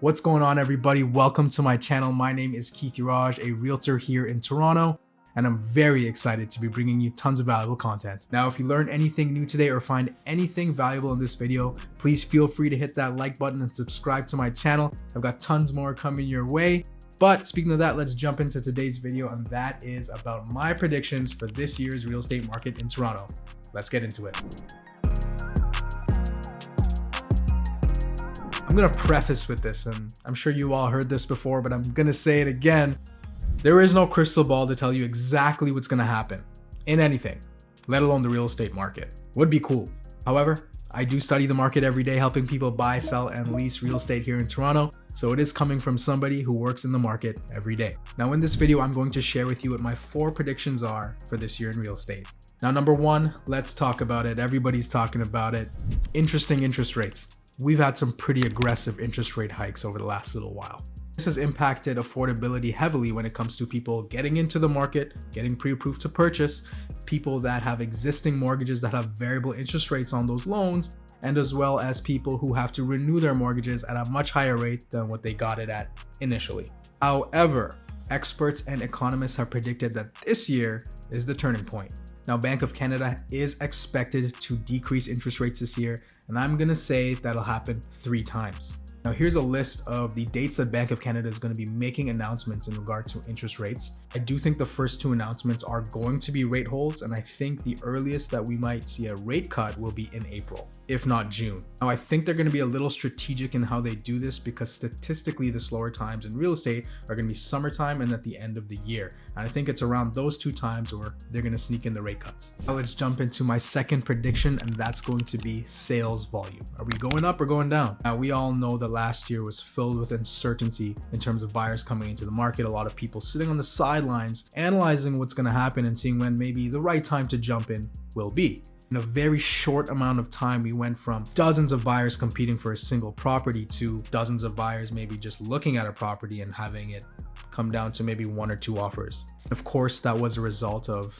What's going on, everybody? Welcome to my channel. My name is Euraj, a realtor here in Toronto, and I'm very excited to be bringing you tons of valuable content. Now, if you learned anything new today or find anything valuable in this video, please feel free to hit that like button and subscribe to my channel. I've got tons more coming your way. But speaking of that, let's jump into today's video, and that is about my predictions for this year's real estate market in Toronto. Let's get into it. I'm gonna preface with this, and I'm sure you all heard this before, but I'm gonna say it again. There is no crystal ball to tell you exactly what's gonna happen in anything, let alone the real estate market. Would be cool. However, I do study the market every day, helping people buy, sell, and lease real estate here in Toronto. So it is coming from somebody who works in the market every day. Now in this video, I'm going to share with you what my 4 predictions are for this year in real estate. Now, number 1, let's talk about it. Everybody's talking about it. Interesting interest rates. We've had some pretty aggressive interest rate hikes over the last little while. This has impacted affordability heavily when it comes to people getting into the market, getting pre-approved to purchase, people that have existing mortgages that have variable interest rates on those loans, and as well as people who have to renew their mortgages at a much higher rate than what they got it at initially. However, experts and economists have predicted that this year is the turning point. Now, Bank of Canada is expected to decrease interest rates this year, and I'm gonna say that'll happen 3 times. Now, here's a list of the dates that Bank of Canada is going to be making announcements in regard to interest rates. I do think the first 2 announcements are going to be rate holds, and I think the earliest that we might see a rate cut will be in April, if not June. Now, I think they're going to be a little strategic in how they do this because statistically the slower times in real estate are going to be summertime and at the end of the year. And I think it's around those 2 times where they're going to sneak in the rate cuts. Now, let's jump into my second prediction, and that's going to be sales volume. Are we going up or going down? Now, we all know that last year was filled with uncertainty in terms of buyers coming into the market. A lot of people sitting on the sidelines, analyzing what's going to happen and seeing when maybe the right time to jump in will be. In a very short amount of time, we went from dozens of buyers competing for a single property to dozens of buyers maybe just looking at a property and having it come down to maybe 1 or 2 offers. Of course, that was a result of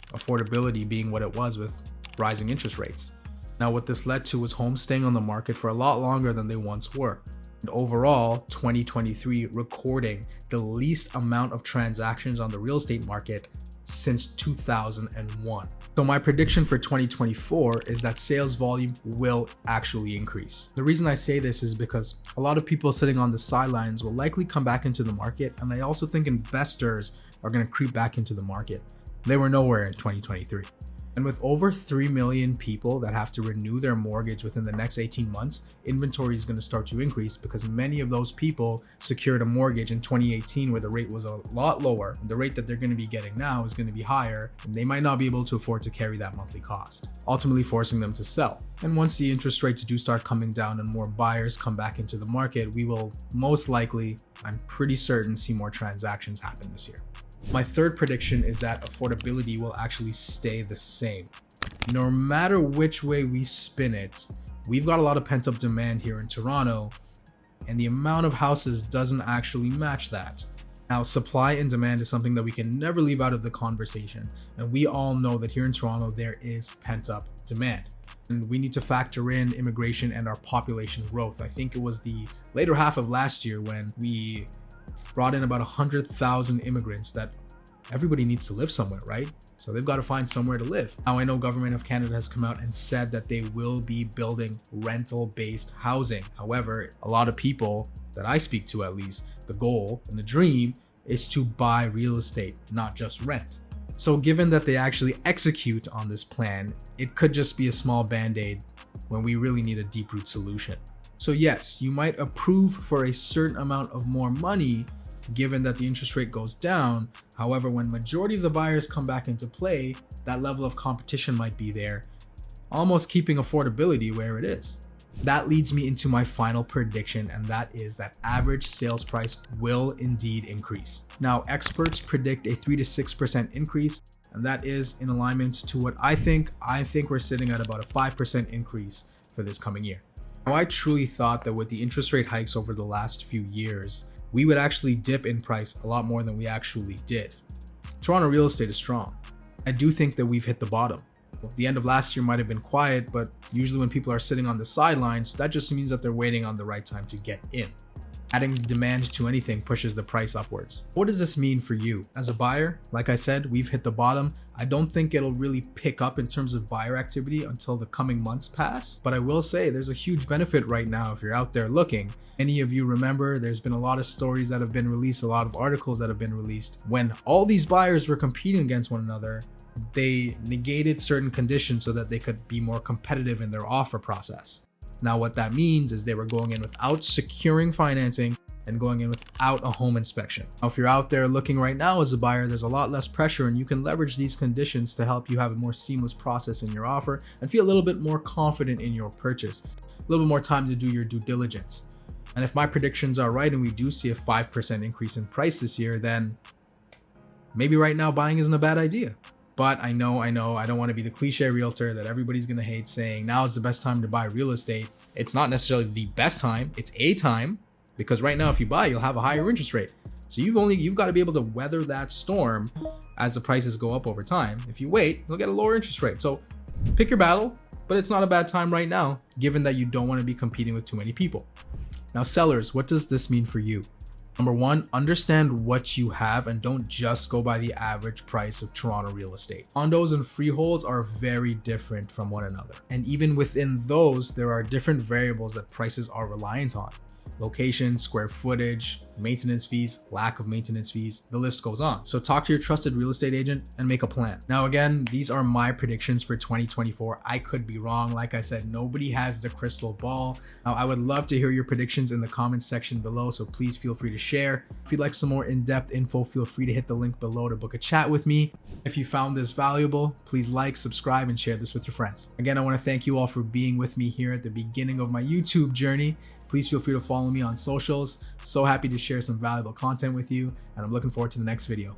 affordability being what it was with rising interest rates. Now, what this led to was homes staying on the market for a lot longer than they once were. And overall, 2023 recording the least amount of transactions on the real estate market since 2001. So my prediction for 2024 is that sales volume will actually increase. The reason I say this is because a lot of people sitting on the sidelines will likely come back into the market, and I also think investors are going to creep back into the market. They were nowhere in 2023. And with over 3 million people that have to renew their mortgage within the next 18 months, inventory is going to start to increase because many of those people secured a mortgage in 2018 where the rate was a lot lower. The rate that they're going to be getting now is going to be higher, and they might not be able to afford to carry that monthly cost, ultimately forcing them to sell. And once the interest rates do start coming down and more buyers come back into the market, we will most likely, I'm pretty certain, see more transactions happen this year. My third prediction is that affordability will actually stay the same. No matter which way we spin it, we've got a lot of pent-up demand here in Toronto, and the amount of houses doesn't actually match that. Now, supply and demand is something that we can never leave out of the conversation, and we all know that here in Toronto there is pent-up demand. And we need to factor in immigration and our population growth. I think it was the later half of last year when we brought in about 100,000 immigrants that everybody needs to live somewhere, right? So they've got to find somewhere to live. Now, I know Government of Canada has come out and said that they will be building rental-based housing. However, a lot of people that I speak to, at least, the goal and the dream is to buy real estate, not just rent. So given that they actually execute on this plan, it could just be a small band-aid when we really need a deep-root solution. So yes, you might approve for a certain amount of more money given that the interest rate goes down. However, when majority of the buyers come back into play, that level of competition might be there, almost keeping affordability where it is. That leads me into my final prediction, and that is that average sales price will indeed increase. Now, experts predict a 3 to 6% increase, and that is in alignment to what I think. I think we're sitting at about a 5% increase for this coming year. Now, I truly thought that with the interest rate hikes over the last few years, we would actually dip in price a lot more than we actually did. Toronto real estate is strong. I do think that we've hit the bottom. The end of last year might have been quiet, but usually when people are sitting on the sidelines, that just means that they're waiting on the right time to get in. Adding demand to anything pushes the price upwards. What does this mean for you? As a buyer, like I said, we've hit the bottom. I don't think it'll really pick up in terms of buyer activity until the coming months pass, but I will say there's a huge benefit right now if you're out there looking. Many of you remember there's been a lot of stories that have been released, a lot of articles that have been released. When all these buyers were competing against one another, they negated certain conditions so that they could be more competitive in their offer process. Now, what that means is they were going in without securing financing and going in without a home inspection. Now, if you're out there looking right now as a buyer, there's a lot less pressure and you can leverage these conditions to help you have a more seamless process in your offer and feel a little bit more confident in your purchase, a little bit more time to do your due diligence. And if my predictions are right and we do see a 5% increase in price this year, then maybe right now buying isn't a bad idea. But I know, I don't want to be the cliche realtor that everybody's going to hate saying now is the best time to buy real estate. It's not necessarily the best time. It's a time, because right now, if you buy, you'll have a higher interest rate. So you've got to be able to weather that storm as the prices go up over time. If you wait, you'll get a lower interest rate. So pick your battle, but it's not a bad time right now, given that you don't want to be competing with too many people. Now, sellers, what does this mean for you? Number one, understand what you have and don't just go by the average price of Toronto real estate. Condos and freeholds are very different from one another. And even within those, there are different variables that prices are reliant on. Location, square footage, maintenance fees, lack of maintenance fees, the list goes on. So talk to your trusted real estate agent and make a plan. Now, again, these are my predictions for 2024. I could be wrong. Like I said, nobody has the crystal ball. Now, I would love to hear your predictions in the comments section below, so please feel free to share. If you'd like some more in-depth info, feel free to hit the link below to book a chat with me. If you found this valuable, please like, subscribe, and share this with your friends. Again, I want to thank you all for being with me here at the beginning of my YouTube journey. Please feel free to follow me on socials. So happy to share some valuable content with you, and I'm looking forward to the next video.